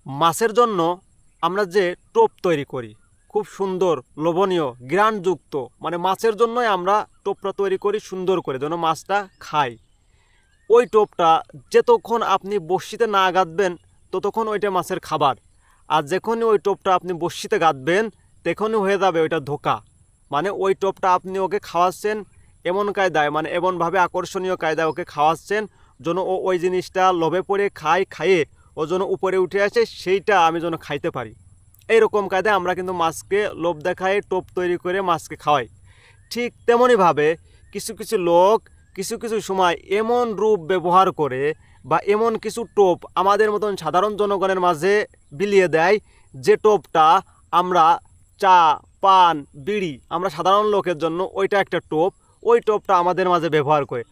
মাছের জন্য আমরা যে টোপ তৈরি করি খুব সুন্দর লোভনীয় গ্রানযুক্ত, মানে মাছের জন্যই আমরা টোপটা তৈরি করি সুন্দর করে যেন মাছটা খাই। ওই টোপটা যতক্ষণ আপনি বড়শিতে না গাঁথবেন ততক্ষণ ওইটা মাছের খাবার, আর যখনই ওই টোপটা আপনি বড়শিতে গাঁথবেন তখনই হয়ে যাবে ওইটা ধোঁকা। মানে ওই টোপটা আপনি ওকে খাওয়াচ্ছেন এমন কায়দায়, মানে এমনভাবে আকর্ষণীয় কায়দায় ওকে খাওয়াচ্ছেন যেন ও ওই জিনিসটা লোভে পড়ে খাইয়ে ও যেন উপরে উঠে আসে, সেইটা আমি যেন খাইতে পারি। এইরকম কায়দায় আমরা কিন্তু মাছকে লোভ দেখাই টোপ তৈরি করে মাছকে খাওয়াই। ঠিক তেমনইভাবে কিছু কিছু লোক কিছু কিছু সময় এমন রূপ ব্যবহার করে বা এমন কিছু টোপ আমাদের মতন সাধারণ জনগণের মাঝে বিলিয়ে দেয়, যে টোপটা আমরা চা পান বিড়ি আমরা সাধারণ লোকের জন্য ওইটা একটা টোপ, ওই টোপটা আমাদের মাঝে ব্যবহার করে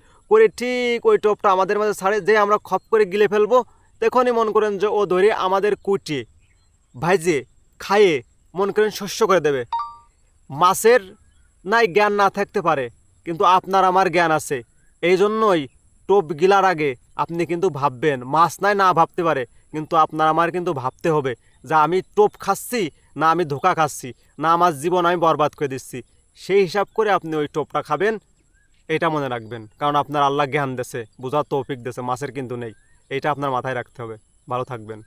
ঠিক ওই টোপটা আমাদের মাঝে ছাড়ে যে আমরা খপ করে গিলে ফেলবো, তখনই মন করেন যে ও ধরে আমাদের কুটিয়ে ভাইজে খাইয়ে মন করেন শস্য করে দেবে। মাছের নাই জ্ঞান না থাকতে পারে, কিন্তু আপনার আমার জ্ঞান আছে। এই জন্যই টোপ গিলার আগে আপনি কিন্তু ভাববেন। মাছ নাই না ভাবতে পারে, কিন্তু আপনার আমার কিন্তু ভাবতে হবে যে আমি টোপ খাচ্ছি না আমি ধোঁকা খাচ্ছি, না আমার জীবন আমি বরবাদ করে দিচ্ছি। সেই হিসাব করে আপনি ওই টোপটা খাবেন, এটা মনে রাখবেন। কারণ আপনার আল্লাহ জ্ঞান দেছে, বোঝার তৌফিক দেছে, মাছের কিন্তু নেই। এইটা আপনার মাথায় রাখতে হবে। ভালো থাকবেন।